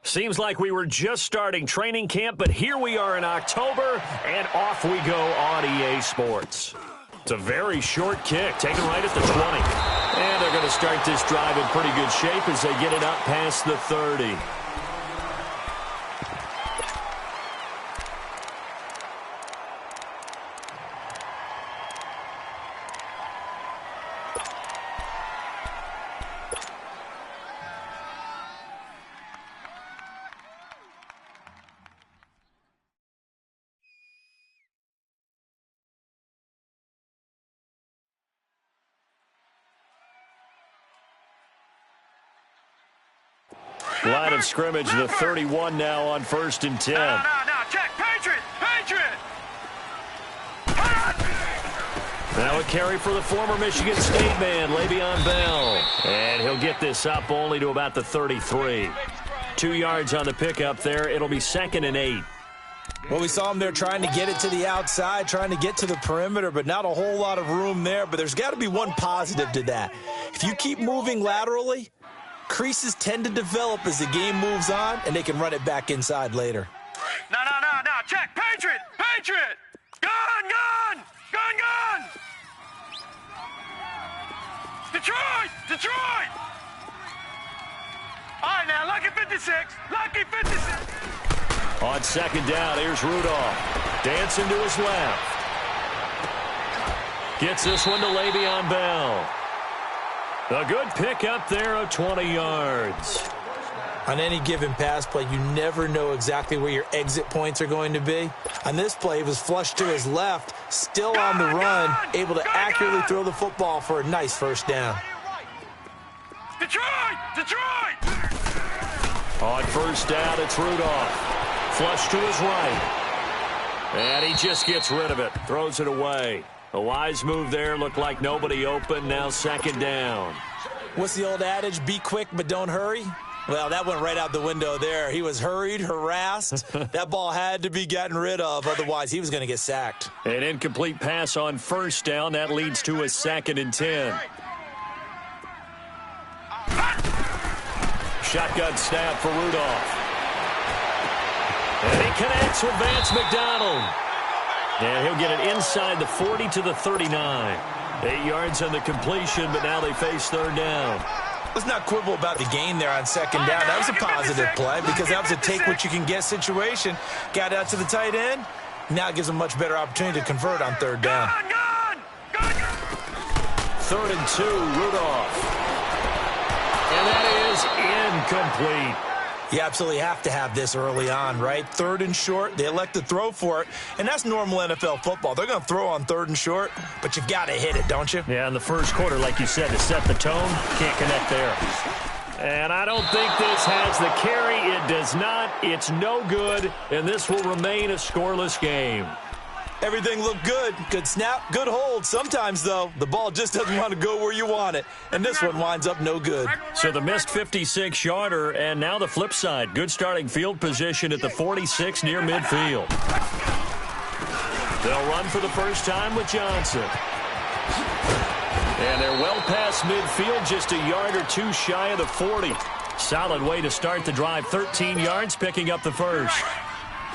Seems like we were just starting training camp, but here we are in October, and off we go on EA Sports. It's a very short kick, taken right at the 20. And they're going to start this drive in pretty good shape as they get it up past the 30. Line of scrimmage, the 31 now on 1st and 10. No, check, Patriot! Now a carry for the former Michigan State man, Le'Veon Bell. And he'll get this up only to about the 33. 2 yards on the pickup there. It'll be 2nd and 8. Well, we saw him there trying to get it to the outside, trying to get to the perimeter, but not a whole lot of room there. But there's got to be one positive to that. If you keep moving laterally, creases tend to develop as the game moves on, and they can run it back inside later. No, check, Patriot! Gun! Detroit! All right, now, lucky 56. On 2nd down, here's Rudolph. Dancing to his left. Gets this one to Le'Veon Bell. A good pickup there of 20 yards. On any given pass play, you never know exactly where your exit points are going to be. On this play, he was flushed to his left, still on the run, able to accurately throw the football for a nice 1st down. Detroit! On 1st down, it's Rudolph. Flush to his right. And he just gets rid of it, throws it away. A wise move there, looked like nobody open, now 2nd down. What's the old adage, be quick but don't hurry? Well, that went right out the window there. He was hurried, harassed. That ball had to be gotten rid of, otherwise he was going to get sacked. An incomplete pass on 1st down, that leads to a 2nd and 10. Shotgun snap for Rudolph. And he connects with Vance McDonald. And he'll get it inside the 40 to the 39. 8 yards on the completion, but now they face 3rd down. Let's not quibble about the gain there on 2nd down. That was a positive play because that was a take-what-you-can-get situation. Got out to the tight end. Now it gives them a much better opportunity to convert on 3rd down. 3rd and 2, Rudolph. And that is incomplete. You absolutely have to have this early on, right? 3rd and short, they elect to throw for it, and that's normal NFL football. They're going to throw on 3rd and short, but you've got to hit it, don't you? Yeah, in the 1st quarter, like you said, to set the tone, can't connect there. And I don't think this has the carry. It does not. It's no good, and this will remain a scoreless game. Everything looked good. Good snap, good hold. Sometimes, though, the ball just doesn't want to go where you want it, and this one winds up no good. So the missed 56-yarder, and now the flip side. Good starting field position at the 46 near midfield. They'll run for the first time with Johnson. And they're well past midfield, just a yard or two shy of the 40. Solid way to start the drive, 13 yards, picking up the first.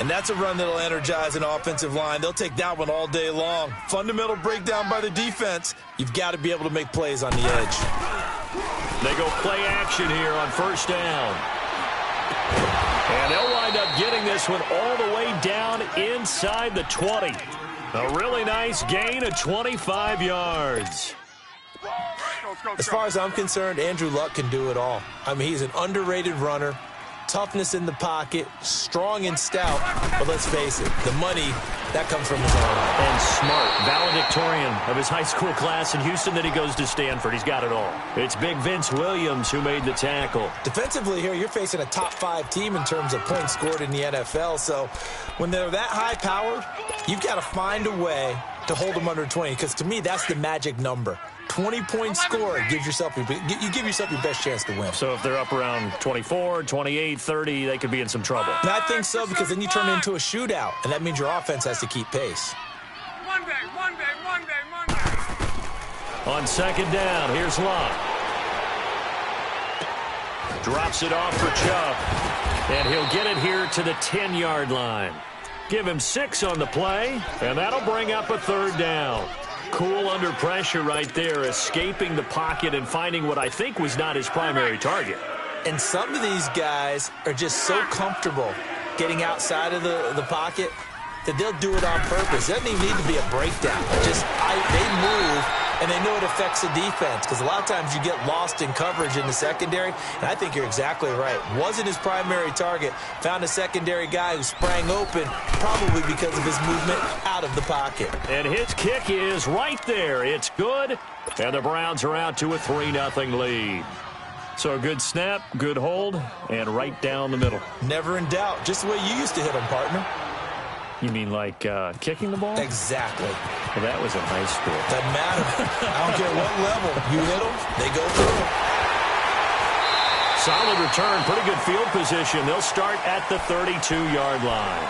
And that's a run that'll energize an offensive line. They'll take that one all day long. Fundamental breakdown by the defense. You've got to be able to make plays on the edge. They go play action here on 1st down. And they'll wind up getting this one all the way down inside the 20. A really nice gain of 25 yards. As far as I'm concerned, Andrew Luck can do it all. I mean, he's an underrated runner. Toughness in the pocket, strong and stout, but let's face it, the money, that comes from his arm. And smart, valedictorian of his high school class in Houston, then he goes to Stanford. He's got it all. It's big Vince Williams who made the tackle. Defensively here, you're facing a top-5 team in terms of points scored in the NFL, so when they're that high-powered, you've got to find a way to hold them under 20, because to me, that's the magic number. 20-point score, you give yourself your best chance to win. So if they're up around 24, 28, 30, they could be in some trouble. And I think so, because then you turn it into a shootout, and that means your offense has to keep pace. One day. On 2nd down, here's Locke. Drops it off for Chubb. And he'll get it here to the 10-yard line. Give him 6 on the play, and that'll bring up a third down. Cool under pressure right there, escaping the pocket and finding what I think was not his primary target. And some of these guys are just so comfortable getting outside of the pocket that they'll do it on purpose. It doesn't even need to be a breakdown. They move, and they know it affects the defense because a lot of times you get lost in coverage in the secondary, and I think you're exactly right. Wasn't his primary target. Found a secondary guy who sprang open, probably because of his movement out of the pocket. And his kick is right there. It's good, and the Browns are out to a 3-0 lead. So a good snap, good hold, and right down the middle. Never in doubt. Just the way you used to hit them, partner. You mean like kicking the ball? Exactly. Well, that was in high school. Doesn't matter. I don't care what level. You hit them, they go through. Solid return, pretty good field position. They'll start at the 32-yard line.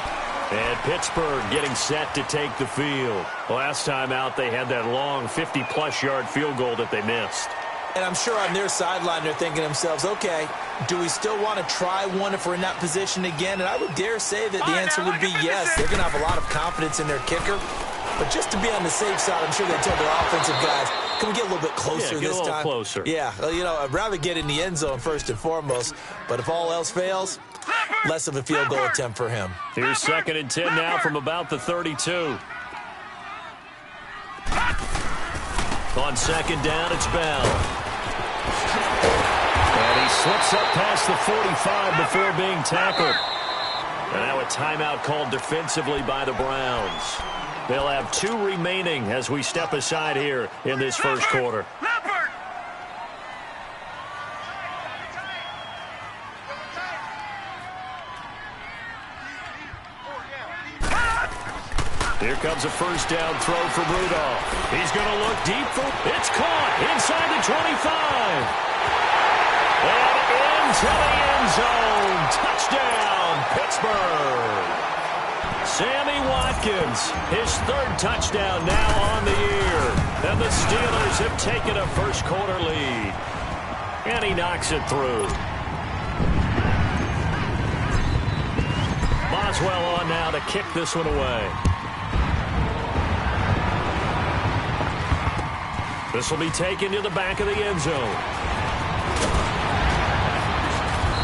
And Pittsburgh getting set to take the field. Last time out, they had that long 50-plus yard field goal that they missed. And I'm sure on their sideline they're thinking to themselves, okay, do we still want to try one if we're in that position again? And I would dare say that the answer would be yes. They're going to have a lot of confidence in their kicker. But just to be on the safe side, I'm sure they told their offensive guys, can we get a little bit closer this time? Get a little closer. Yeah, I'd rather get in the end zone first and foremost. But if all else fails, less of a field goal attempt for him. Here's 2nd and 10 now from about the 32. On 2nd down, it's Bell. And he slips up past the 45 before being tackled. And now a timeout called defensively by the Browns. They'll have 2 remaining as we step aside here in this first quarter. Here comes a first down throw from Rudolph. He's going to look deep for it's caught inside the 25. And into the end zone. Touchdown, Pittsburgh. Sammy Watkins, his 3rd touchdown now on the year. And the Steelers have taken a first quarter lead. And he knocks it through. Boswell on now to kick this one away. This will be taken to the back of the end zone.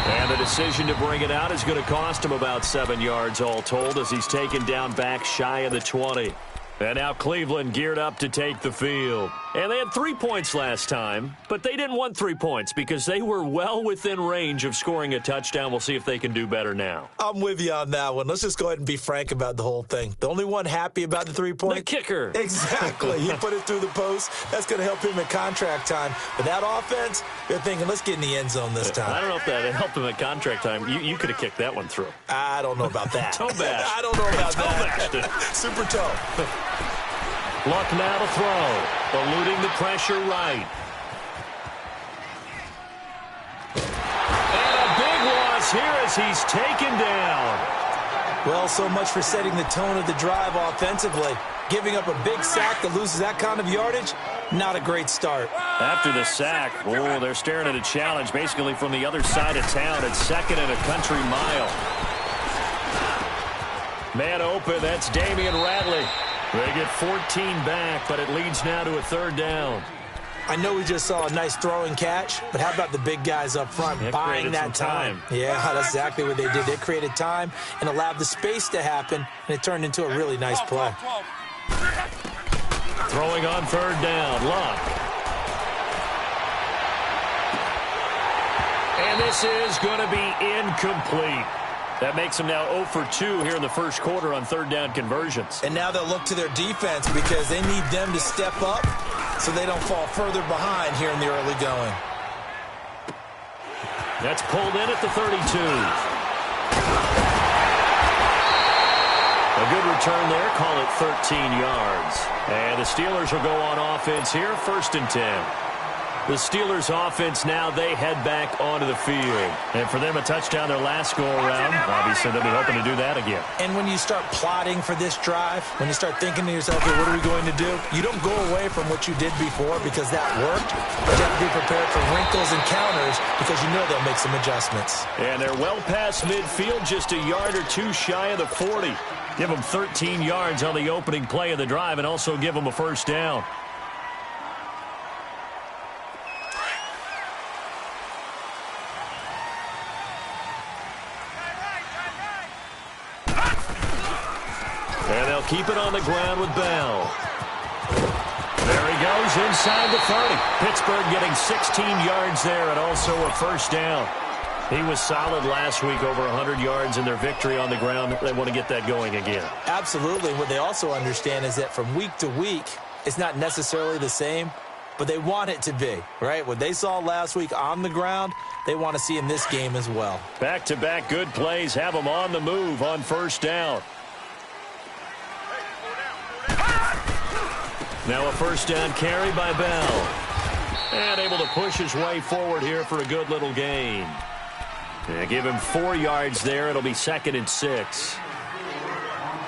And the decision to bring it out is going to cost him about 7 yards all told as he's taken down back shy of the 20. And now Cleveland geared up to take the field. And they had 3 points last time, but they didn't want 3 points because they were well within range of scoring a touchdown. We'll see if they can do better now. I'm with you on that one. Let's just go ahead and be frank about the whole thing. The only one happy about the 3-point? The kicker. Exactly. He put it through the post. That's going to help him at contract time. But that offense, they're thinking, let's get in the end zone this time. I don't know if that helped him at contract time. You could have kicked that one through. I don't know about that. Toe bash. I don't know about that. Super toe. Luck now to throw. Eluding the pressure right. And a big loss here as he's taken down. Well, so much for setting the tone of the drive offensively. Giving up a big sack that loses that kind of yardage, not a great start. After the sack, they're staring at a challenge basically from the other side of town at 2nd and a country mile. Man open, that's Damian Radley. They get 14 back, but it leads now to a 3rd down. I know we just saw a nice throw and catch, but how about the big guys up front buying that time? Yeah, that's exactly what they did. They created time and allowed the space to happen, and it turned into a really nice play. Throwing on 3rd down, Luck. And this is going to be incomplete. That makes them now 0 for 2 here in the first quarter on 3rd down conversions. And now they'll look to their defense because they need them to step up so they don't fall further behind here in the early going. That's pulled in at the 32. A good return there, call it 13 yards. And the Steelers will go on offense here, 1st and 10. The Steelers offense now, they head back onto the field. And for them, a touchdown their last go-around. Obviously, they'll be hoping to do that again. And when you start plotting for this drive, when you start thinking to yourself, hey, what are we going to do? You don't go away from what you did before because that worked. But you have to be prepared for wrinkles and counters because you know they'll make some adjustments. And they're well past midfield, just a yard or two shy of the 40. Give them 13 yards on the opening play of the drive and also give them a first down. And they'll keep it on the ground with Bell. There he goes inside the 30. Pittsburgh getting 16 yards there and also a first down. He was solid last week, over 100 yards in their victory on the ground. They want to get that going again. Absolutely. What they also understand is that from week to week, it's not necessarily the same, but they want it to be, right? What they saw last week on the ground, they want to see in this game as well. Back-to-back good plays have them on the move on first down. Now a first down carry by Bell. And able to push his way forward here for a good little gain. Yeah, give him 4 yards there. It'll be 2nd and 6.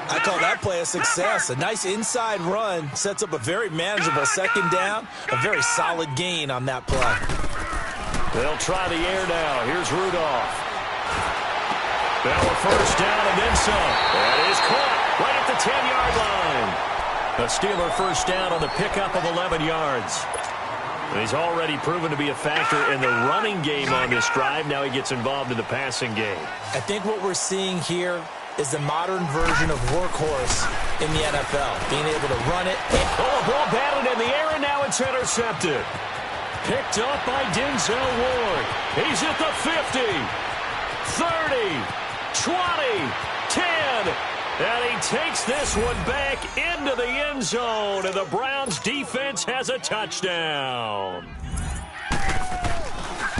I call that play a success. A nice inside run sets up a very manageable second down. A very solid gain on that play. They'll try the air now. Here's Rudolph. Bell a first down and then some. That is caught right at the 10-yard line. A Steeler first down on the pickup of 11 yards. And he's already proven to be a factor in the running game on this drive. Now he gets involved in the passing game. I think what we're seeing here is the modern version of workhorse in the NFL. Being able to run it. Oh, a ball batted in the air, and now it's intercepted. Picked up by Denzel Ward. He's at the 50, 30, 20, 10. And he takes this one back into the end zone, and the Browns defense has a touchdown.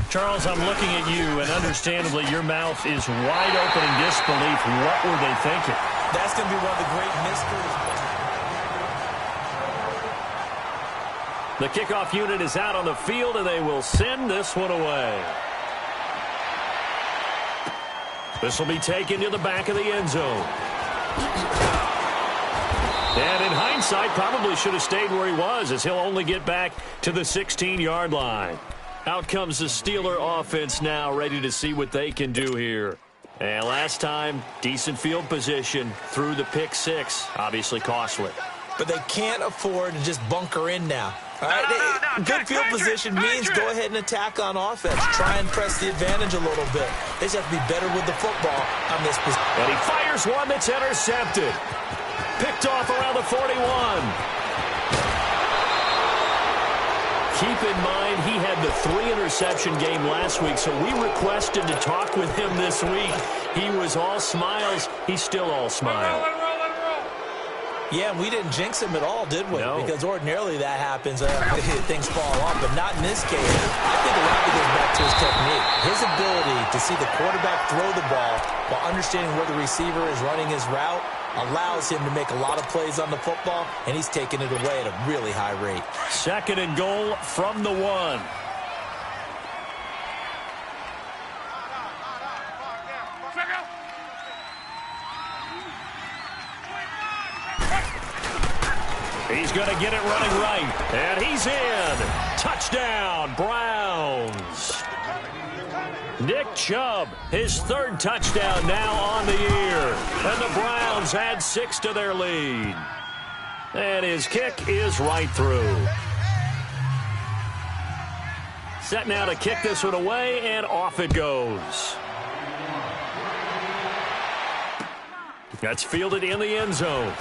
Charles, I'm looking at you, and understandably your mouth is wide open in disbelief. What were they thinking? That's going to be one of the great mysteries. The kickoff unit is out on the field, and they will send this one away. This will be taken to the back of the end zone. And in hindsight, probably should have stayed where he was, as he'll only get back to the 16-yard line. Out comes the Steeler offense now, ready to see what they can do here. And last time, decent field position through the pick six. Obviously costly. But they can't afford to just bunker in now. All right? Good field position means go ahead and attack on offense. Try and press the advantage a little bit. They just have to be better with the football on this position. And he fires one that's intercepted. Picked off around the 41. Keep in mind, he had the 3-interception game last week, so we requested to talk with him this week. He was all smiles. He's still all smiles. Yeah, we didn't jinx him at all, did we? No. Because ordinarily that happens. Things fall off, but not in this case. I think a lot of it goes back to his technique. His ability to see the quarterback throw the ball while understanding where the receiver is running his route allows him to make a lot of plays on the football, and he's taking it away at a really high rate. 2nd and goal from the 1. He's going to get it running right, and he's in. Touchdown, Browns. Nick Chubb, his 3rd touchdown now on the year. And the Browns add 6 to their lead. And his kick is right through. Set now to kick this one away, and off it goes. That's fielded in the end zone.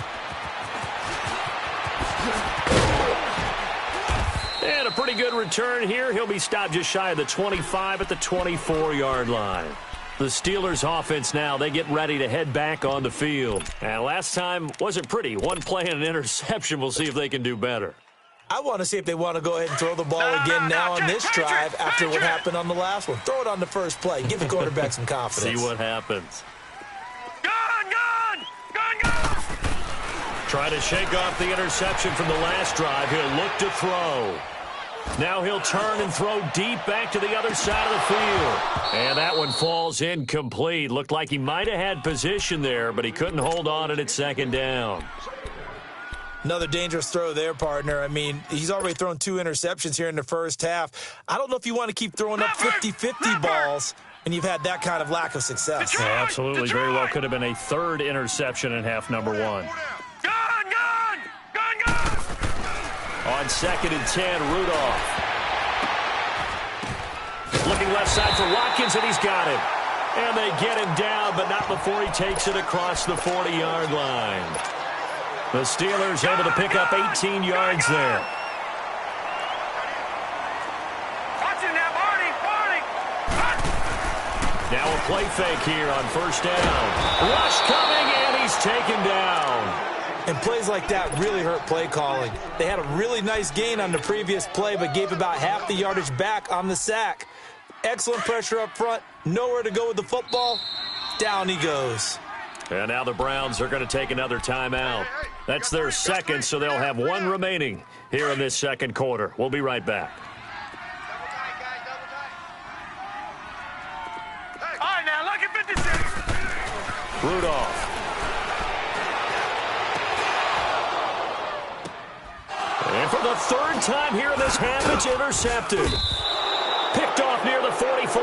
And a pretty good return here. He'll be stopped just shy of the 25 at the 24-yard line. The Steelers offense now, they get ready to head back on the field. And last time wasn't pretty. One play and an interception. We'll see if they can do better. I want to see if they want to go ahead and throw the ball again now on this drive after what happened on the last one. Throw it on the first play. Give the quarterback some confidence. See what happens. Gun! Try to shake off the interception from the last drive. He'll look to throw. Now he'll turn and throw deep back to the other side of the field. And that one falls incomplete. Looked like he might have had position there, but he couldn't hold on at its second down. Another dangerous throw there, partner. I mean, he's already thrown 2 interceptions here in the first half. I don't know if you want to keep throwing up 50-50 balls when you've had that kind of lack of success. Yeah, absolutely. Very well could have been a 3rd interception in half number 1. Gun! On 2nd and 10, Rudolph. Looking left side for Watkins, and he's got him. And they get him down, but not before he takes it across the 40-yard line. The Steelers able to pick up 18 yards there. Watch it now, Barney! Now a play fake here on 1st down. Rush coming, and he's taken down. And plays like that really hurt play calling. They had a really nice gain on the previous play, but gave about half the yardage back on the sack. Excellent pressure up front. Nowhere to go with the football. Down he goes. And now the Browns are going to take another timeout. That's their 2nd, so they'll have 1 remaining here in this 2nd quarter. We'll be right back. All right, now, look at 56. Rudolph. And for the 3rd time here in this half, it's intercepted. Picked off near the 44.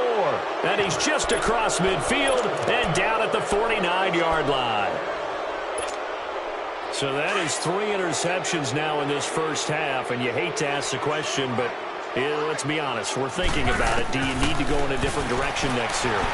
And he's just across midfield and down at the 49-yard line. So that is 3 interceptions now in this first half. And you hate to ask the question, but let's be honest. We're thinking about it. Do you need to go in a different direction next series?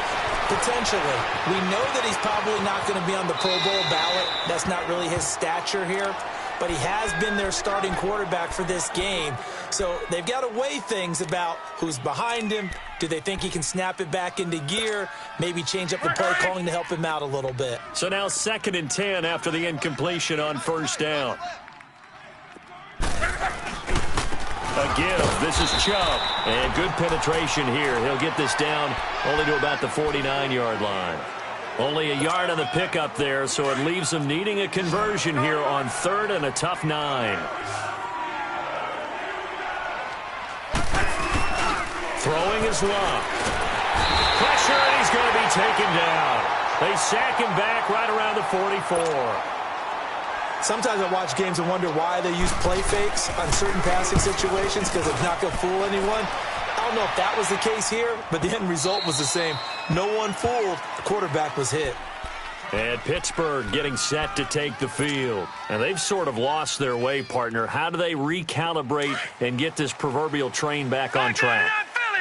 Potentially. We know that he's probably not going to be on the Pro Bowl ballot. That's not really his stature here. But he has been their starting quarterback for this game. So they've got to weigh things about who's behind him. Do they think he can snap it back into gear? Maybe change up the play calling to help him out a little bit. So now 2nd and 10 after the incompletion on 1st down. Again, this is Chubb. And good penetration here. He'll get this down only to about the 49-yard line. Only a yard on the pickup there, so it leaves them needing a conversion here on 3rd and a tough 9. Throwing is Love. Pressure, and he's going to be taken down. They sack him back right around the 44. Sometimes I watch games and wonder why they use play fakes on certain passing situations because it's not going to fool anyone. I don't know if that was the case here, but the end result was the same. No one fooled. The quarterback was hit. And Pittsburgh getting set to take the field. And they've sort of lost their way, partner. How do they recalibrate and get this proverbial train back on track?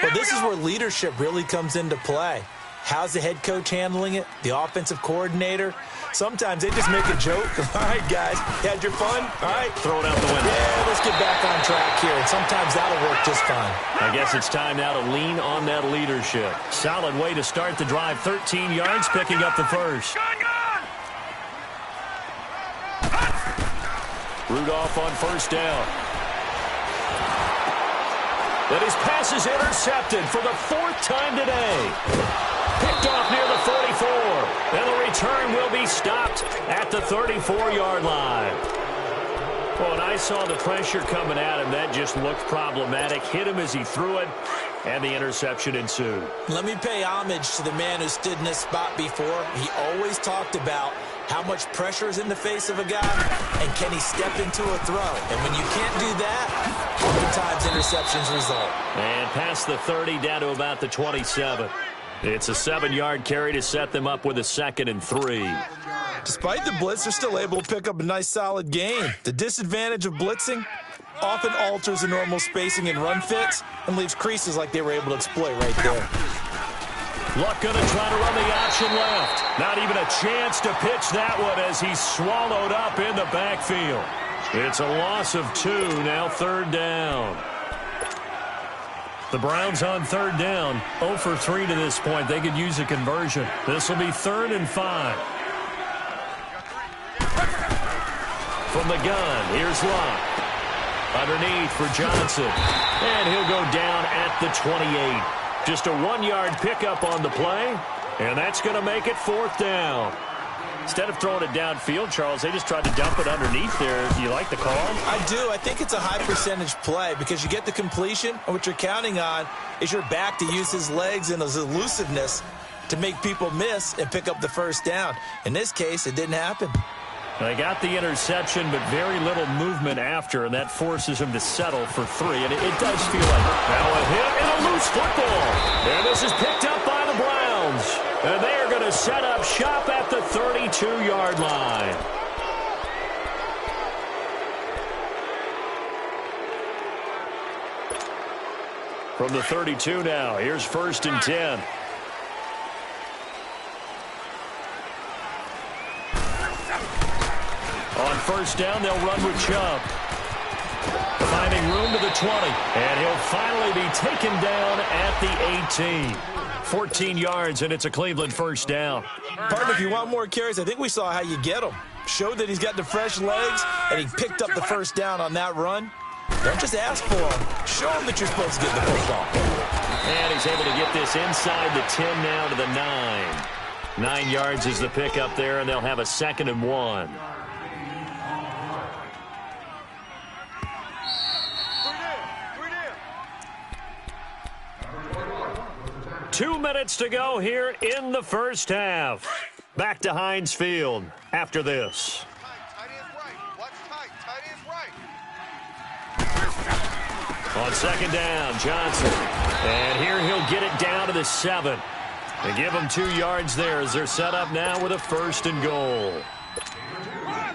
Well, this is where leadership really comes into play. How's the head coach handling it? The offensive coordinator? Sometimes they just make a joke. All right, guys, you had your fun? All right. Throw it out the window. Yeah, let's get back on track here. And sometimes that'll work just fine. I guess it's time now to lean on that leadership. Solid way to start the drive. 13 yards, picking up the first. Rudolph on 1st down. But his pass is intercepted for the 4th time today. Picked off near the 44. And the return will be stopped at the 34-yard line. Well, when I saw the pressure coming at him, that just looked problematic. Hit him as he threw it, and the interception ensued. Let me pay homage to the man who stood in this spot before. He always talked about how much pressure is in the face of a guy, and can he step into a throw? And when you can't do that, oftentimes interceptions result. And past the 30, down to about the 27. It's a 7-yard carry to set them up with a 2nd and 3. Despite the blitz, they're still able to pick up a nice, solid gain. The disadvantage of blitzing often alters the normal spacing and run fits and leaves creases like they were able to exploit right there. Luck going to try to run the option left. Not even a chance to pitch that one as he's swallowed up in the backfield. It's a loss of 2, now 3rd down. The Browns on 3rd down, 0 for 3 to this point. They could use a conversion. This will be 3rd and 5. From the gun, here's Luck. Underneath for Johnson. And he'll go down at the 28. Just a 1-yard pickup on the play, and that's going to make it 4th down. Instead of throwing it downfield, Charles, they just tried to dump it underneath there. Do you like the call? I do. I think it's a high percentage play because you get the completion, and what you're counting on is your back to use his legs and his elusiveness to make people miss and pick up the first down. In this case, it didn't happen. They got the interception, but very little movement after, and that forces him to settle for 3. And it does feel like now a hit and a loose football. And this is picked up by the Browns. And they are going to set up shop at the 32-yard line. From the 32 now, here's 1st and 10. On 1st down, they'll run with Chubb. Finding room to the 20. And he'll finally be taken down at the 18. 14 yards, and it's a Cleveland 1st down. Partner, if you want more carries, I think we saw how you get him. Showed that he's got the fresh legs, and he picked up the 1st down on that run. Don't just ask for him. Show him that you're supposed to get the football. And he's able to get this inside the 10 now to the 9. 9 yards is the pickup there, and they'll have a 2nd and 1. 2 minutes to go here in the first half. Back to Heinz Field after this. Tight end right. Watch tight. Tight end right. On 2nd down, Johnson. And here he'll get it down to the 7. They give him 2 yards there as they're set up now with a 1st and goal.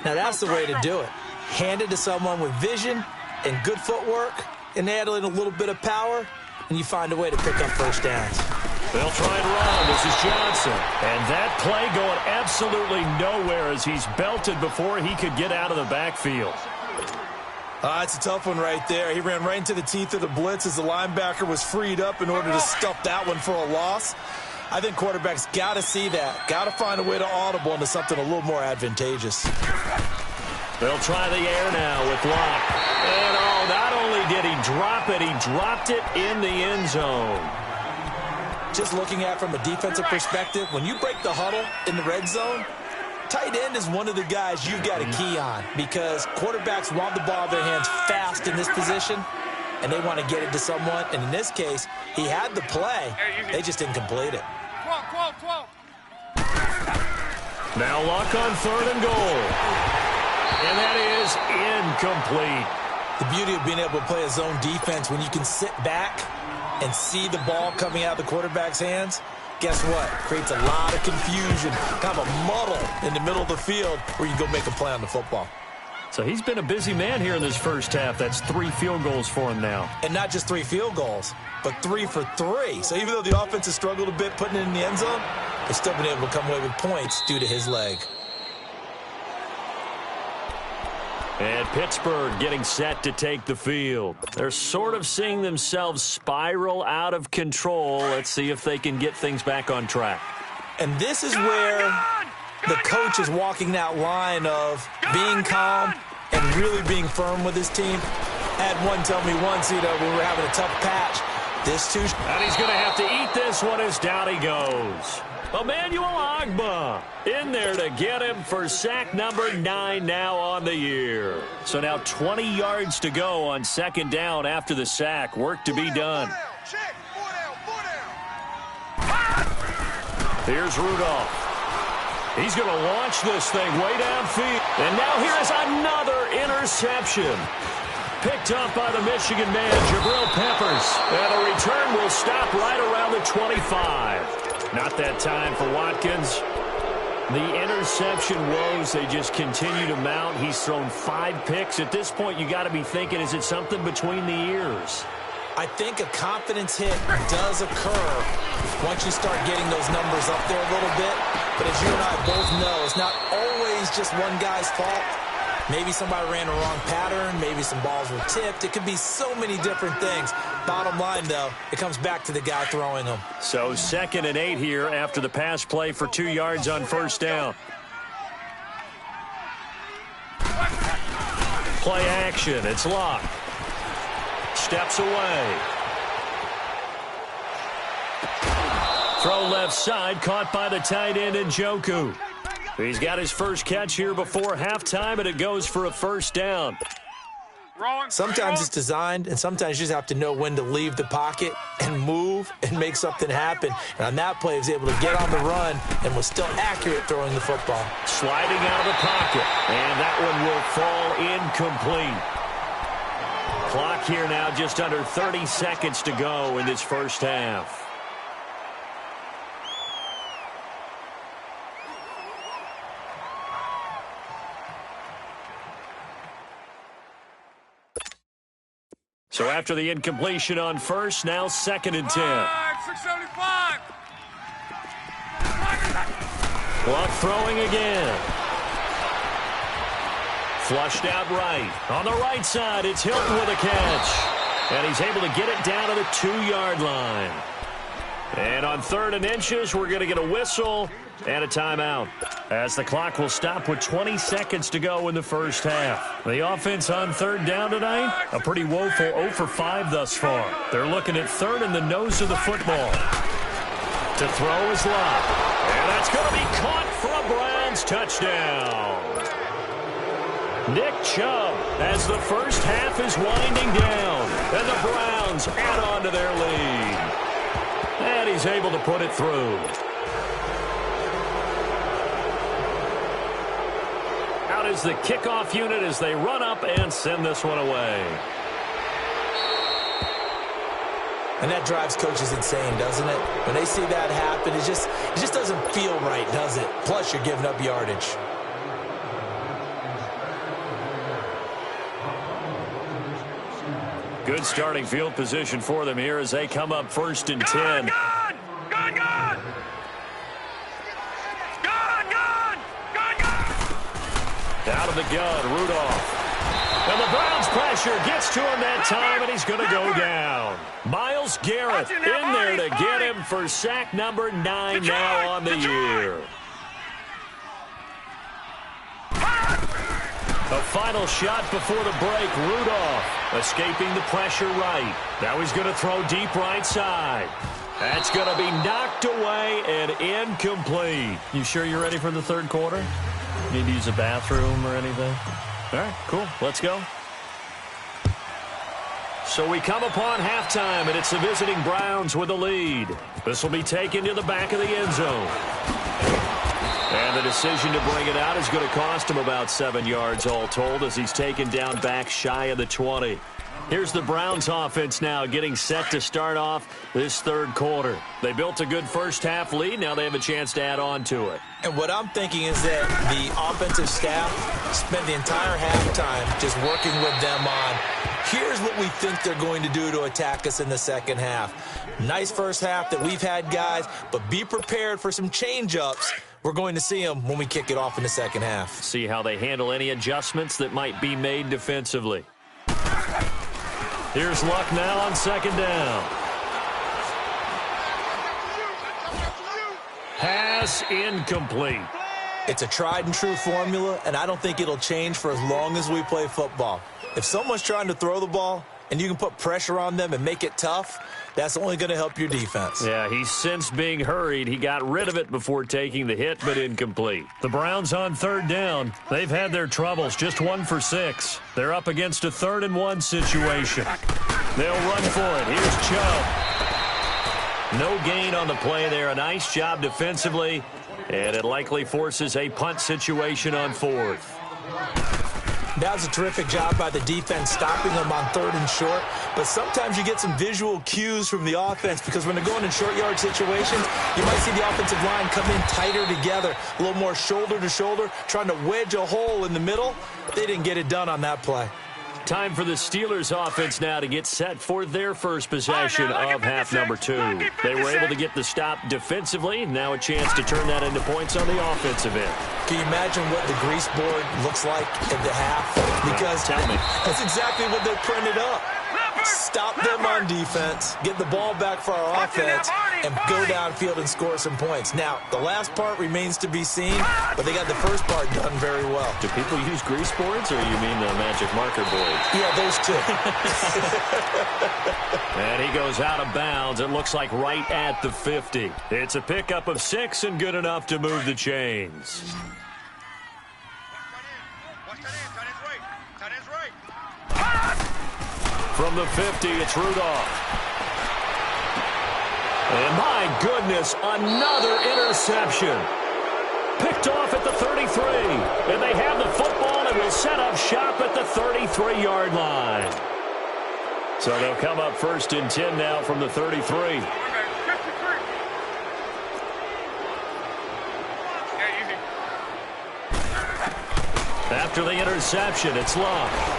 Now that's the way to do it. Hand it to someone with vision and good footwork, and add in a little bit of power, and you find a way to pick up 1st downs. They'll try and run. This is Johnson. And that play going absolutely nowhere as he's belted before he could get out of the backfield. It's a tough one right there. He ran right into the teeth of the blitz as the linebacker was freed up in order to stuff that one for a loss. I think quarterbacks got to see that. Got to find a way to audible into something a little more advantageous. They'll try the air now with Locke. And, not only did he drop it, he dropped it in the end zone. Just looking at it from a defensive perspective, when you break the huddle in the red zone, tight end is one of the guys you've got to key on because quarterbacks want the ball in their hands fast in this position, and they want to get it to someone. And in this case, he had the play. They just didn't complete it. 12. Now Locke on 3rd and goal. And that is incomplete. The beauty of being able to play a zone defense when you can sit back and see the ball coming out of the quarterback's hands, guess what? Creates a lot of confusion, kind of a muddle in the middle of the field where you go make a play on the football. So he's been a busy man here in this first half. That's 3 field goals for him now. And not just 3 field goals, but 3 for 3. So even though the offense has struggled a bit putting it in the end zone, they've still been able to come away with points due to his leg. And Pittsburgh getting set to take the field. They're sort of seeing themselves spiral out of control. Let's see if they can get things back on track. And this is where the coach is walking that line of being calm and really being firm with his team. Had one tell me once, when we were having a tough patch, this too. And he's going to have to eat this one as down he goes. Emmanuel Ogbah in there to get him for sack number 9 now on the year. So now 20 yards to go on 2nd down after the sack. Work to be done. Here's Rudolph. He's going to launch this thing way downfield. And now here's another interception. Picked up by the Michigan man, Jabril Peppers. And the return will stop right around the 25. Not that time for Watkins. The interception woes, they just continue to mount. He's thrown 5 picks. At this point, you got to be thinking, is it something between the ears? I think a confidence hit does occur once you start getting those numbers up there a little bit. But as you and I both know, it's not always just one guy's fault. Maybe somebody ran a wrong pattern. Maybe some balls were tipped. It could be so many different things. Bottom line, though, it comes back to the guy throwing them. So 2nd and 8 here after the pass play for 2 yards on 1st down. Play action. It's Locke. Steps away. Throw left side, caught by the tight end Njoku. He's got his first catch here before halftime, and it goes for a first down. Sometimes it's designed, and sometimes you just have to know when to leave the pocket and move and make something happen. And on that play, he was able to get on the run and was still accurate throwing the football. Sliding out of the pocket, and that one will fall incomplete. Clock here now just under 30 seconds to go in this first half. So after the incompletion on first, now 2nd and 10. 675. Clock throwing again. Flushed out right. On the right side, it's Hilton with a catch. And he's able to get it down to the 2-yard line. And on 3rd and inches, we're going to get a whistle and a timeout, as the clock will stop with 20 seconds to go in the first half. The offense on 3rd down tonight, a pretty woeful 0 for 5 thus far. They're looking at 3rd in the nose of the football. To throw is Lott. And that's going to be caught for a Browns touchdown. Nick Chubb, as the first half is winding down, and the Browns add on to their lead. And he's able to put it through. Out is the kickoff unit as they run up and send this one away. And that drives coaches insane, doesn't it? When they see that happen, it just doesn't feel right, does it? Plus, you're giving up yardage. Good starting field position for them here as they come up 1st and 10. Good! Out of the gun, Rudolph. And the Browns pressure gets to him that time, and he's going to go down. Myles Garrett in there to get him for sack number 9 now on the year. A final shot before the break. Rudolph escaping the pressure right. Now he's going to throw deep right side. That's going to be knocked away and incomplete. You sure you're ready for the 3rd quarter? Need to use a bathroom or anything? All right, cool. Let's go. So we come upon halftime, and it's the visiting Browns with the lead. This will be taken to the back of the end zone. And the decision to bring it out is going to cost him about 7 yards all told as he's taken down back shy of the 20. Here's the Browns offense now getting set to start off this 3rd quarter. They built a good first half lead. Now they have a chance to add on to it. And what I'm thinking is that the offensive staff spent the entire halftime just working with them on, here's what we think they're going to do to attack us in the second half. Nice first half that we've had, guys, but be prepared for some change-ups. We're going to see them when we kick it off in the second half. See how they handle any adjustments that might be made defensively. Here's Luck now on 2nd down. Pass incomplete. It's a tried and true formula, and I don't think it'll change for as long as we play football. If someone's trying to throw the ball and you can put pressure on them and make it tough, that's only going to help your defense. Yeah, he's since being hurried. He got rid of it before taking the hit, but incomplete. The Browns on 3rd down. They've had their troubles, just 1 for 6. They're up against a 3rd and 1 situation. They'll run for it. Here's Chubb. No gain on the play there. A nice job defensively, and it likely forces a punt situation on 4th. That was a terrific job by the defense stopping them on 3rd and short. But sometimes you get some visual cues from the offense because when they're going in short yard situations, you might see the offensive line come in tighter together, a little more shoulder to shoulder, trying to wedge a hole in the middle. They didn't get it done on that play. Time for the Steelers offense now to get set for their first possession of half number 2. They were able to get the stop defensively. Now a chance to turn that into points on the offensive end. Can you imagine what the grease board looks like at the half? Because tell me. That's exactly what they printed up. Stop them on defense, get the ball back for our offense, and go downfield and score some points. Now, the last part remains to be seen, but they got the first part done very well. Do people use grease boards, or you mean the magic marker boards? Yeah, those two. And he goes out of bounds. It looks like right at the 50. It's a pickup of 6 and good enough to move the chains. From the 50, it's Rudolph. And my goodness, another interception. Picked off at the 33. And they have the football and will set up shop at the 33-yard line. So they'll come up 1st and 10 now from the 33. After the interception, it's Love.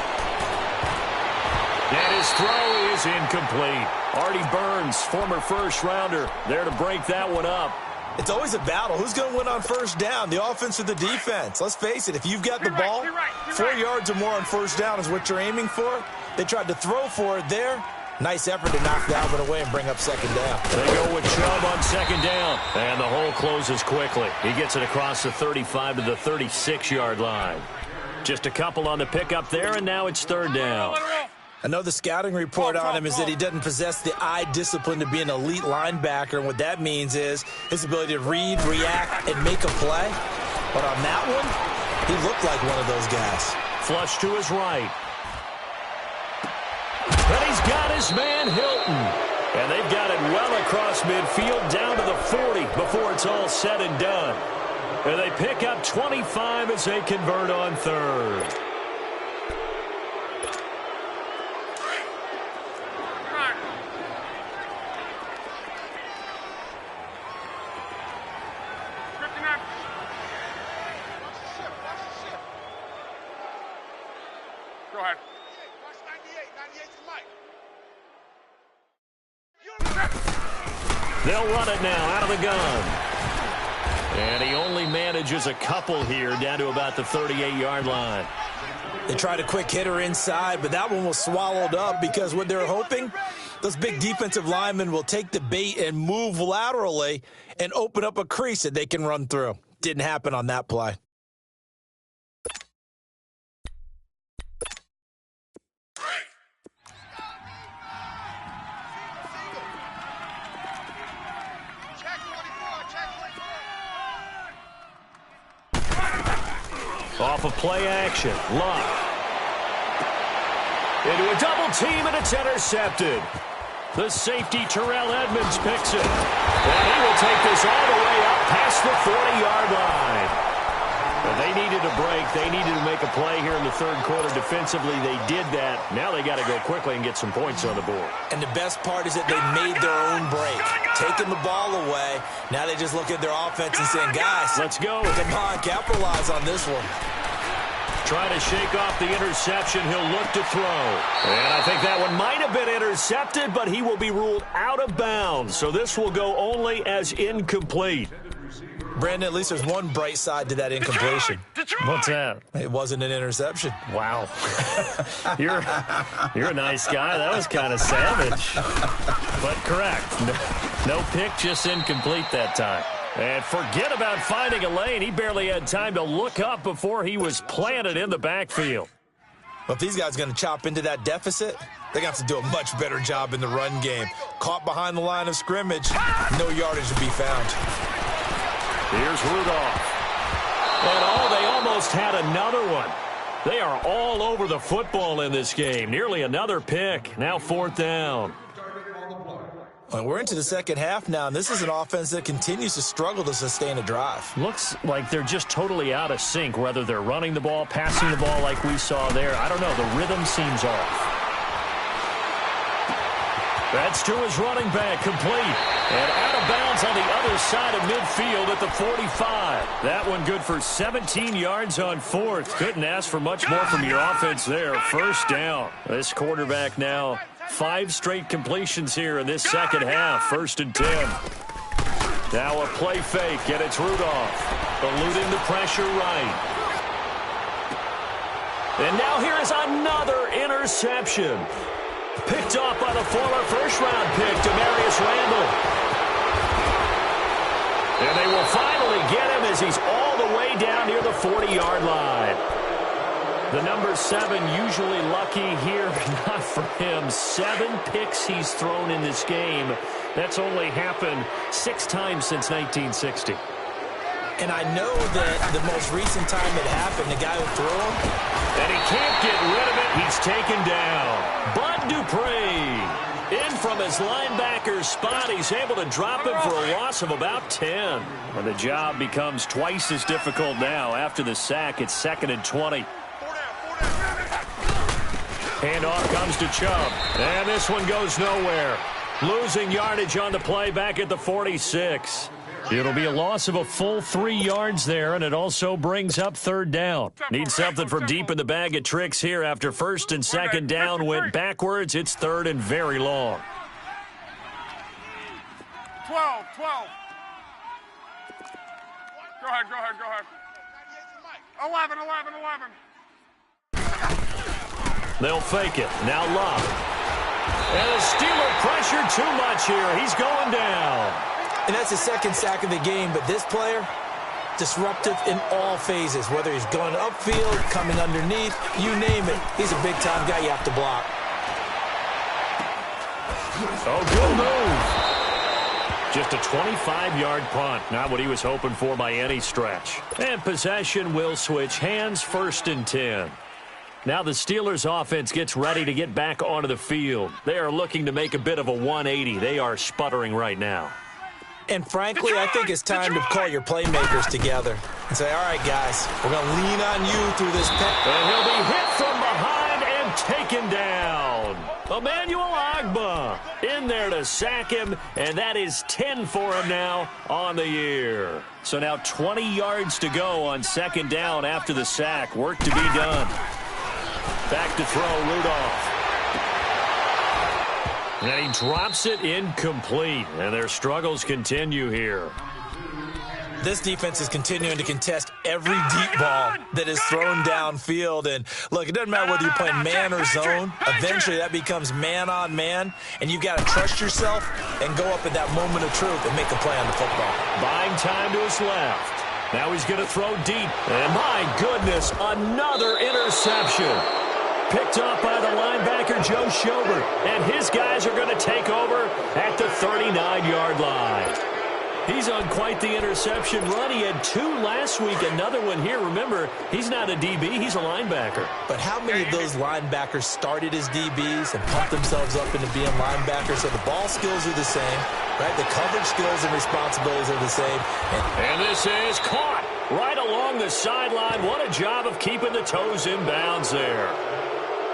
And his throw is incomplete. Artie Burns, former first-rounder, there to break that one up. It's always a battle. Who's going to win on 1st down, the offense or the defense? Let's face it, if you've got the ball, 4 yards or more on 1st down is what you're aiming for. They tried to throw for it there. Nice effort to knock that one away and bring up 2nd down. They go with Chubb on 2nd down. And the hole closes quickly. He gets it across the 35 to the 36-yard line. Just a couple on the pickup there, and now it's 3rd down. I know the scouting report on him is that he doesn't possess the eye discipline to be an elite linebacker, and what that means is his ability to read, react, and make a play. But on that one, he looked like one of those guys. Flush to his right. And he's got his man Hilton. And they've got it well across midfield down to the 40 before it's all said and done. And they pick up 25 as they convert on 3rd. Go ahead. They'll run it now out of the gun. And he only manages a couple here down to about the 38-yard line. They tried a quick hitter inside, but that one was swallowed up because what they're hoping, those big defensive linemen will take the bait and move laterally and open up a crease that they can run through. Didn't happen on that play. Off of play action, Luck. Into a double team, and it's intercepted. The safety, Terrell Edmonds, picks it. And he will take this all the way up past the 40-yard line. And they needed a break. They needed to make a play here in the 3rd quarter. Defensively, they did that. Now they got to go quickly and get some points on the board. And the best part is that they made their own break. Taking the ball away. Now they just look at their offense and saying, guys, let's go. Come on, capitalize on this one. Trying to shake off the interception. He'll look to throw. And I think that one might have been intercepted, but he will be ruled out of bounds. So this will go only as incomplete. Brandon, at least there's one bright side to that incompletion. What's that? It wasn't an interception. Wow. You're a nice guy. That was kind of savage. But correct. No pick, just incomplete that time. And forget about finding a lane. He barely had time to look up before he was planted in the backfield. Well, if these guys are going to chop into that deficit, they're going to have to do a much better job in the run game. Caught behind the line of scrimmage, no yardage to be found. Here's Rudolph. And they almost had another one. They are all over the football in this game. Nearly another pick. Now 4th down. Well, we're into the 2nd half now, and this is an offense that continues to struggle to sustain a drive. Looks like they're just totally out of sync, whether they're running the ball, passing the ball like we saw there. I don't know. The rhythm seems off. That's to his running back, complete. And out of bounds on the other side of midfield at the 45. That one good for 17 yards on 4th. Couldn't ask for much more from your offense there. 1st down. This quarterback now 5 straight completions here in this 2nd half. 1st and 10. Now a play fake, and it's Rudolph. Eluding the pressure right. And now here is another interception. Picked off by the former first-round pick, Demarius Randall. And they will finally get him as he's all the way down near the 40-yard line. The number 7 usually lucky here, not for him. 7 picks he's thrown in this game. That's only happened 6 times since 1960. And I know that the most recent time it happened, the guy who threw him, And he can't get rid of it. He's taken down. Bud Dupree in from his linebacker spot. He's able to drop him for a loss of about 10. And the job becomes twice as difficult now. After the sack, it's 2nd and 20. Handoff comes to Chubb. And this one goes nowhere. Losing yardage on the play back at the 46. It'll be a loss of a full 3 yards there, and it also brings up 3rd down. Need something from deep in the bag of tricks here after 1st and 2nd down went backwards. It's 3rd and very long. 12. Go ahead. 11. They'll fake it. Now Love. And the Steeler pressure too much here. He's going down. And that's the 2nd sack of the game, but this player, disruptive in all phases, whether he's going upfield, coming underneath, you name it. He's a big-time guy you have to block. Oh, good move. Just a 25-yard punt. Not what he was hoping for by any stretch. And possession will switch hands, 1st and 10. Now the Steelers offense gets ready to get back onto the field. They are looking to make a bit of a 180. They are sputtering right now. And frankly, I think it's time to call your playmakers together and say, all right, guys, we're going to lean on you through this pass. And he'll be hit from behind and taken down. Emmanuel Ogbah in there to sack him, and that is 10 for him now on the year. So now 20 yards to go on 2nd down after the sack. Work to be done. Back to throw, Rudolph. And he drops it incomplete, and their struggles continue here. This defense is continuing to contest every deep ball that is thrown downfield. And, look, it doesn't matter whether you're playing man or zone. Eventually that becomes man on man, and you've got to trust yourself and go up at that moment of truth and make a play on the football. Buying time to his left. Now he's going to throw deep. And, my goodness, another interception. Picked up by the linebacker, Joe Schobert. And his guys are going to take over at the 39-yard line. He's on quite the interception run. He had 2 last week, another one here. Remember, he's not a DB, he's a linebacker. But how many of those linebackers started as DBs and pumped themselves up into being linebackers? So the ball skills are the same, right? The coverage skills and responsibilities are the same. And this is caught right along the sideline. What a job of keeping the toes in bounds there.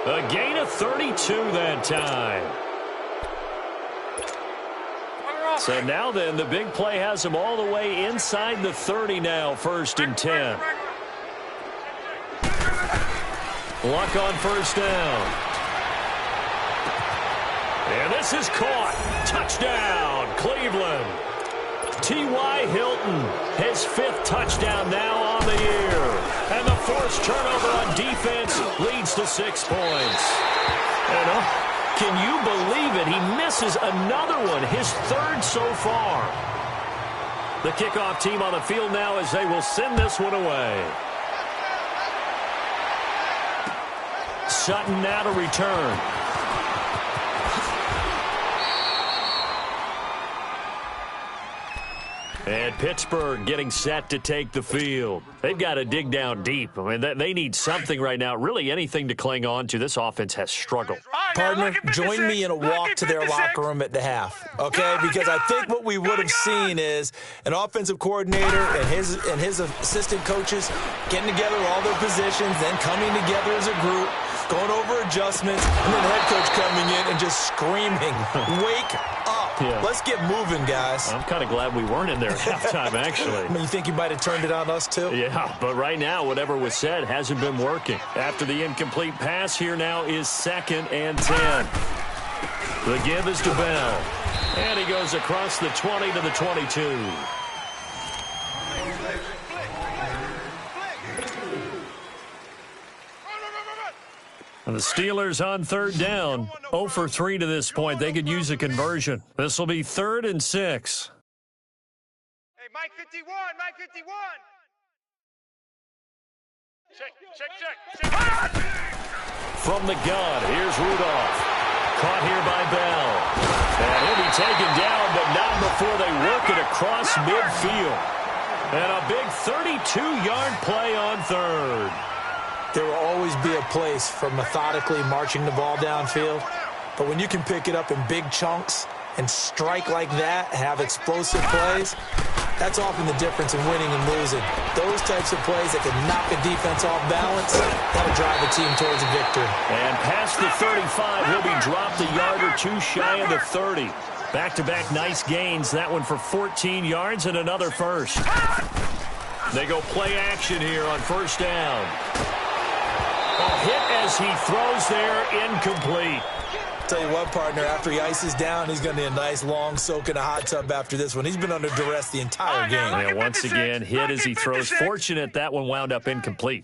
A gain of 32 that time. So now then, the big play has him all the way inside the 30 now, 1st and 10. Luck on 1st down. And this is caught. Touchdown, Cleveland. T.Y. Hilton, his 5th touchdown now on the year. And the forced turnover on defense leads to 6 points. And can you believe it? He misses another one, his 3rd so far. The kickoff team on the field now as they will send this one away. Sutton now to return. And Pittsburgh getting set to take the field. They've got to dig down deep. I mean, they need something right now, really anything to cling on to. This offense has struggled. Partner, join me in a walk to their locker room at the half, okay? Because I think what we would have seen is an offensive coordinator and his assistant coaches getting together all their positions, then coming together as a group, going over adjustments, and then the head coach coming in and just screaming, wake up. Yeah. Let's get moving, guys. I'm kind of glad we weren't in there at halftime, actually. I mean, you think you might have turned it on us, too? Yeah, but right now, whatever was said hasn't been working. After the incomplete pass, here now is 2nd and 10. The give is to Bell. And he goes across the 20 to the 22. And the Steelers on 3rd down. 0 for 3 to this point. They could use a conversion. This will be 3rd and 6. Hey, Mike 51, Mike 51. Check. From the gun, here's Rudolph. Caught here by Bell. And he'll be taken down, but not before they work it across midfield. And a big 32-yard play on 3rd. There will always be a place for methodically marching the ball downfield. But when you can pick it up in big chunks and strike like that, have explosive plays, that's often the difference in winning and losing. Those types of plays that can knock a defense off balance, that'll drive a team towards a victory. And past the 35, he'll be dropped a yard or two shy of the 30. Back-to-back nice gains. That one for 14 yards and another first. They go play action here on first down. A hit as he throws there, incomplete. Tell you what, partner, after he ices down, he's going to need a nice long soak in a hot tub after this one. He's been under duress the entire game. Yeah, once again, hit as he throws. Fortunate that one wound up incomplete.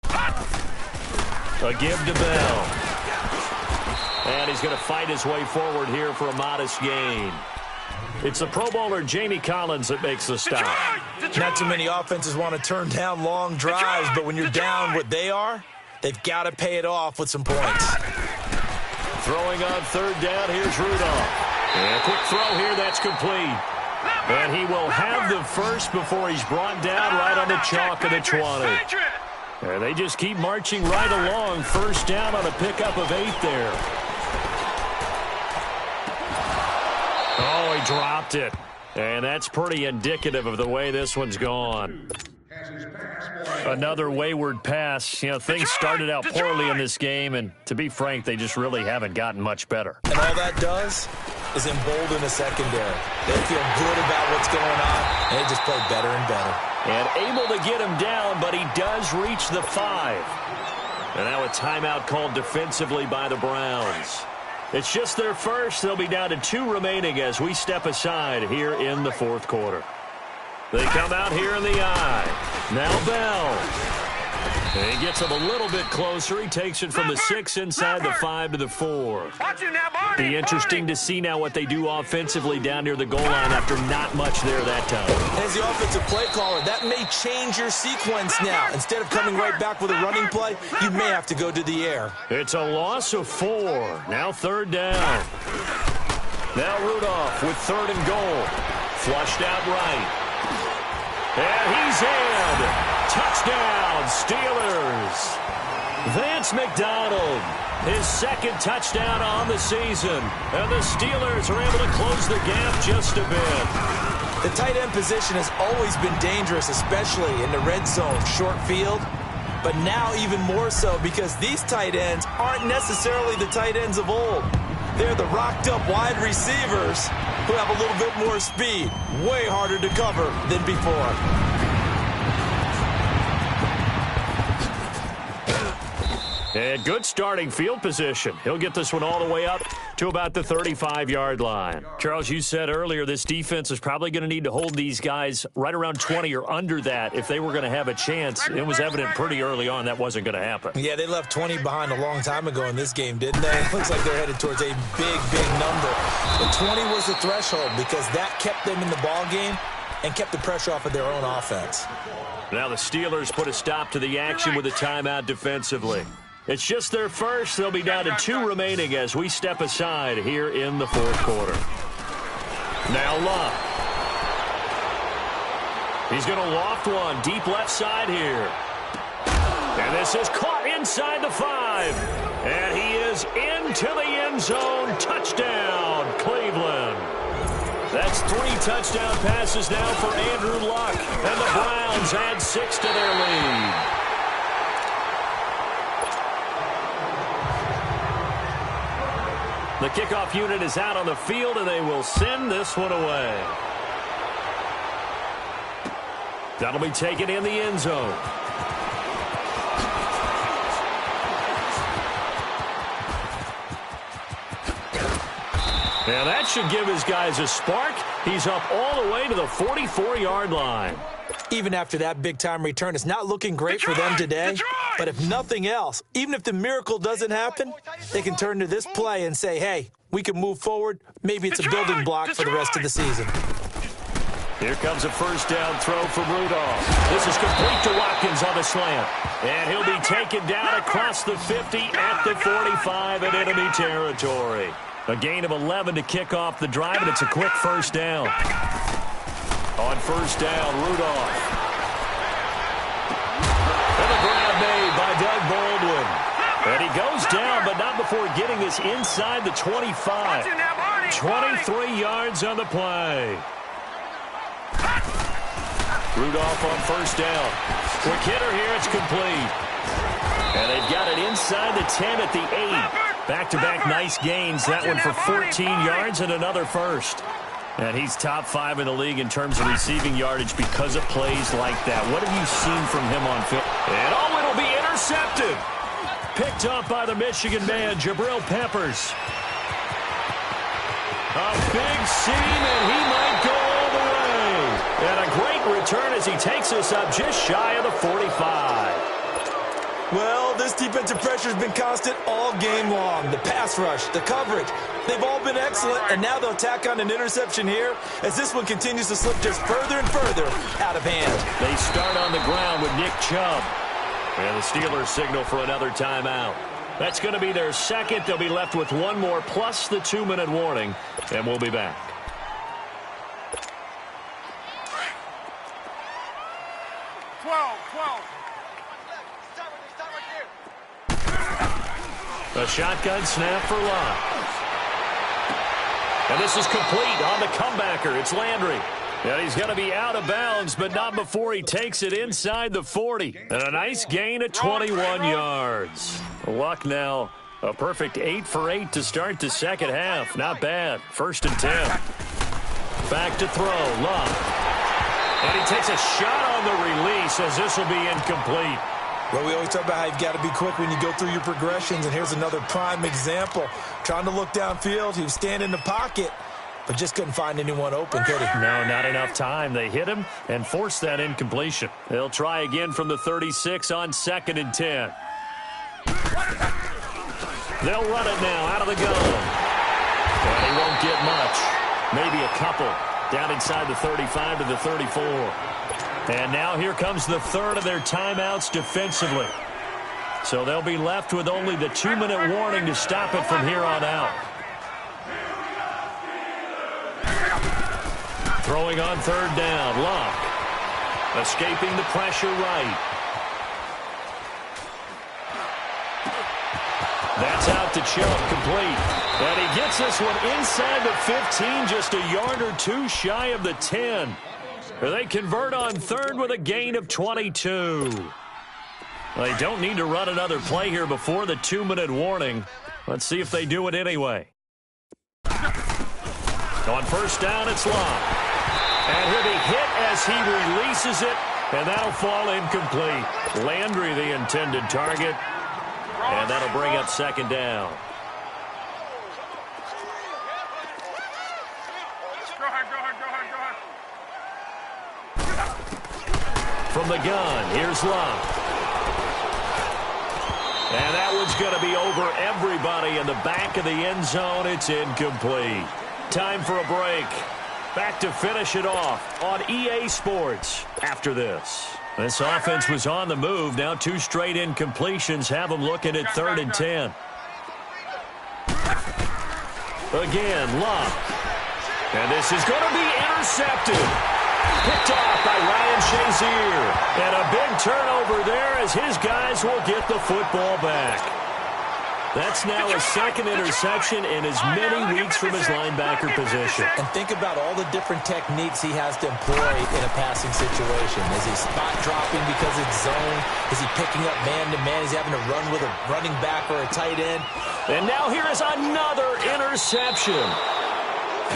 A give to Bell. And he's going to fight his way forward here for a modest gain. It's the Pro Bowler Jamie Collins that makes the stop. Not too many offenses want to turn down long drives, but when you're down what they are, they've got to pay it off with some points. Throwing on third down, here's Rudolph. And a quick throw here, that's complete. And he will have the first before he's brought down right on the chalk of the 20. And they just keep marching right along. First down on a pickup of 8 there. Oh, he dropped it. And that's pretty indicative of the way this one's gone. Another wayward pass. You know, things started out poorly in this game, and to be frank, they just really haven't gotten much better. And all that does is embolden the secondary. They feel good about what's going on, and they just play better and better. And able to get him down, but he does reach the 5. And now a timeout called defensively by the Browns. It's just their first. They'll be down to 2 remaining as we step aside here in the fourth quarter. They come out here in the eye. Now Bell. And he gets him a little bit closer. He takes it from the 6 inside the 5 to the 4. Be interesting to see now what they do offensively down near the goal line after not much there that time. As the offensive play caller, that may change your sequence now. Instead of coming right back with a running play, you may have to go to the air. It's a loss of 4. Now third down. Now Rudolph with third and goal. Flushed out right. And he's in. Touchdown, Steelers. Vance McDonald, his second touchdown on the season. And the Steelers are able to close the gap just a bit. The tight end position has always been dangerous, especially in the red zone, short field. But now even more so because these tight ends aren't necessarily the tight ends of old. They're the rocked-up wide receivers who have a little bit more speed, way harder to cover than before. And good starting field position. He'll get this one all the way up to about the 35-yard line. Charles, you said earlier this defense is probably going to need to hold these guys right around 20 or under that if they were going to have a chance. It was evident pretty early on that wasn't going to happen. Yeah, they left 20 behind a long time ago in this game, didn't they? It looks like they're headed towards a big, big number. But 20 was the threshold because that kept them in the ball game and kept the pressure off of their own offense. Now the Steelers put a stop to the action with a timeout defensively. It's just their first. They'll be down to 2 remaining as we step aside here in the fourth quarter. Now Luck. He's going to loft one deep left side here. And this is caught inside the 5. And he is into the end zone. Touchdown, Cleveland. That's 3 touchdown passes now for Andrew Luck. And the Browns add 6 to their lead. The kickoff unit is out on the field, and they will send this one away. That'll be taken in the end zone. Now that should give his guys a spark. He's up all the way to the 44-yard line. Even after that big-time return, it's not looking great for them today. But if nothing else, even if the miracle doesn't happen, they can turn to this play and say, hey, we can move forward. Maybe it's a building block for the rest of the season. Here comes a first down throw from Rudolph. This is complete to Watkins on the slant. And he'll be taken down across the 50 at the 45 in enemy territory. A gain of 11 to kick off the drive, and it's a quick first down. On first down, Rudolph. the grab made by Doug Baldwin. And he goes down, but not before getting this inside the 25. 23 yards on the play. Rudolph on first down. Quick hitter here, it's complete. And they've got it inside the 10 at the 8. Back-to-back nice gains. That one for 14 yards and another first. And he's top 5 in the league in terms of receiving yardage because of plays like that. What have you seen from him on film? And it'll be intercepted. Picked up by the Michigan man, Jabril Peppers. A big seam, and he might go all the way. And a great return as he takes us up just shy of the 45. Well, this defensive pressure has been constant all game long. The pass rush, the coverage, they've all been excellent, and now they'll tack on an interception here as this one continues to slip just further and further out of hand. They start on the ground with Nick Chubb. And the Steelers signal for another timeout. That's going to be their second. They'll be left with one more plus the 2-minute warning, and we'll be back. A shotgun snap for Locke. And this is complete on the comebacker. It's Landry. And he's going to be out of bounds, but not before he takes it inside the 40. And a nice gain at 21 yards. Luck now a perfect 8 for 8 to start the second half. Not bad. 1st and 10. Back to throw. Luck. And he takes a shot on the release as this will be incomplete. Well, we always talk about how you've got to be quick when you go through your progressions, and here's another prime example. Trying to look downfield, he was standing in the pocket, but just couldn't find anyone open, could he? No, not enough time. They hit him and forced that incompletion. They'll try again from the 36 on 2nd and 10. They'll run it now out of the gun. But he won't get much. Maybe a couple. Down inside the 35 to the 34. And now here comes the third of their timeouts defensively. So they'll be left with only the 2-minute warning to stop it from here on out. Throwing on 3rd down, Locke. Escaping the pressure right. That's out to Chubb, complete. And he gets this one inside the 15, just a yard or two shy of the 10. They convert on 3rd with a gain of 22. They don't need to run another play here before the 2-minute warning. Let's see if they do it anyway. On 1st down, it's Locke. And he'll be hit as he releases it, and that'll fall incomplete. Landry, the intended target, and that'll bring up 2nd down. From the gun, here's Locke. And that one's going to be over everybody in the back of the end zone. It's incomplete. Time for a break. Back to finish it off on EA Sports after this. This offense was on the move. Now 2 straight incompletions have them looking at 3rd and 10. Again, Locke. And this is going to be intercepted. Picked off by Ryan Shazier. And a big turnover there as his guys will get the football back. That's now a 2nd interception in as many weeks from his linebacker position. And think about all the different techniques he has to employ in a passing situation. Is he spot dropping because it's zone? Is he picking up man-to-man? Is he having to run with a running back or a tight end? And now here is another interception.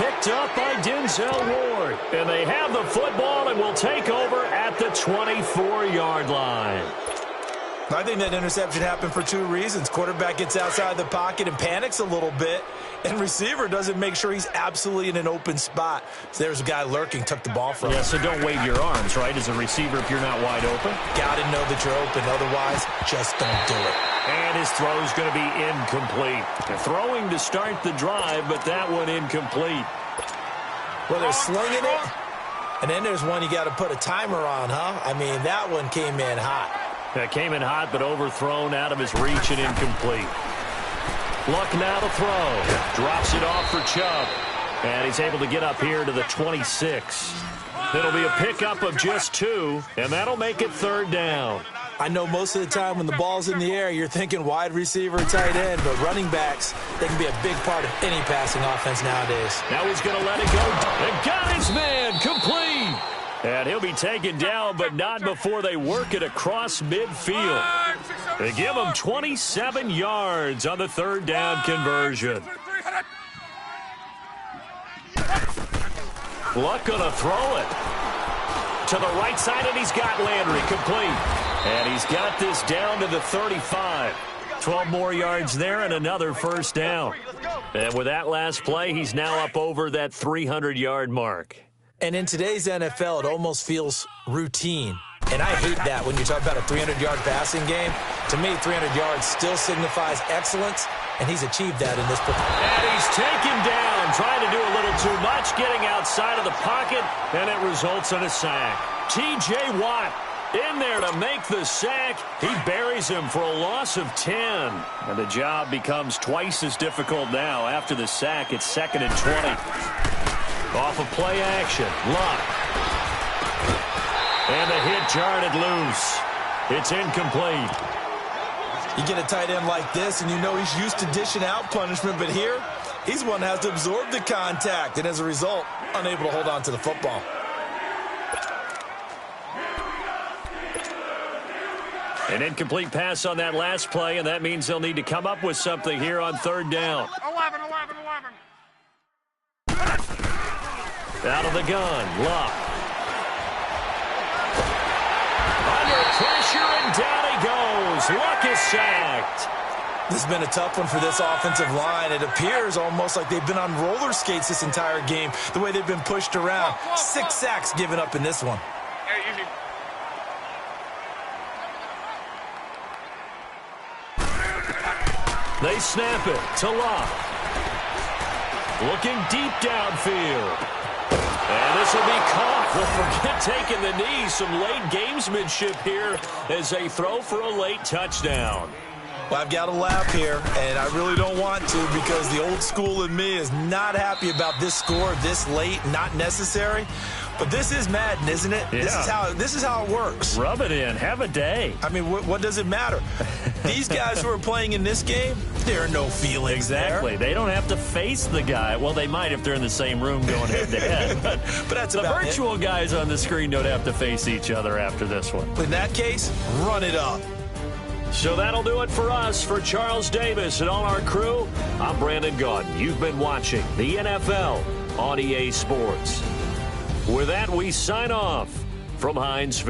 Picked up by Denzel Ward. And they have the football and will take over at the 24-yard line. I think that interception happened for 2 reasons. Quarterback gets outside the pocket and panics a little bit, and receiver doesn't make sure he's absolutely in an open spot. So there's a guy lurking, took the ball from him. Yeah, so don't wave your arms, right, as a receiver if you're not wide open. Got to know that you're open. Otherwise, just don't do it. And his throw is going to be incomplete. Throwing to start the drive, but that one incomplete. Well, they're slinging it, and then there's one you got to put a timer on, huh? I mean, that one came in hot. That came in hot, but overthrown out of his reach and incomplete. Luck now to throw. Drops it off for Chubb. And he's able to get up here to the 26. It'll be a pickup of just 2, and that'll make it 3rd down. I know most of the time when the ball's in the air, you're thinking wide receiver, tight end, but running backs, they can be a big part of any passing offense nowadays. Now he's going to let it go. And got his man complete. And he'll be taken down, but not before they work it across midfield. They give him 27 yards on the third down conversion. Luck going to throw it to the right side, and he's got Landry complete. And he's got this down to the 35. 12 more yards there and another first down. And with that last play, he's now up over that 300-yard mark. And in today's NFL, it almost feels routine. And I hate that when you talk about a 300-yard passing game. To me, 300 yards still signifies excellence, and he's achieved that in this performance. And he's taken down, trying to do a little too much, getting outside of the pocket, and it results in a sack. T.J. Watt in there to make the sack. He buries him for a loss of 10. And the job becomes twice as difficult now. After the sack, it's 2nd and 20. Off of play action, Luck. And the hit jarred it loose. It's incomplete. You get a tight end like this, and you know he's used to dishing out punishment, but here, he's one that has to absorb the contact, and as a result, unable to hold on to the football. An incomplete pass on that last play, and that means they'll need to come up with something here on third down. 11. Out of the gun, Luck. Under pressure, and down he goes. Luck is sacked. This has been a tough one for this offensive line. It appears almost like they've been on roller skates this entire game, the way they've been pushed around. 6 sacks given up in this one. Hey, easy. They snap it to Luck. Looking deep downfield. And this will be caught. Well, forget taking the knee. Some late gamesmanship here as they throw for a late touchdown. Well, I've got to laugh here, and I really don't want to because the old school in me is not happy about this score this late, not necessary. But this is Madden, isn't it? Yeah. This is how it works. Rub it in. Have a day. I mean, what does it matter? These guys who are playing in this game, there are no feelings Exactly. there. They don't have to face the guy. Well, they might if they're in the same room going head-to-head. But that's the about virtual guys on the screen don't have to face each other after this one. In that case, run it up. So that'll do it for us. For Charles Davis and all our crew, I'm Brandon Gaudin. You've been watching the NFL on EA Sports. With that, we sign off from Heinz.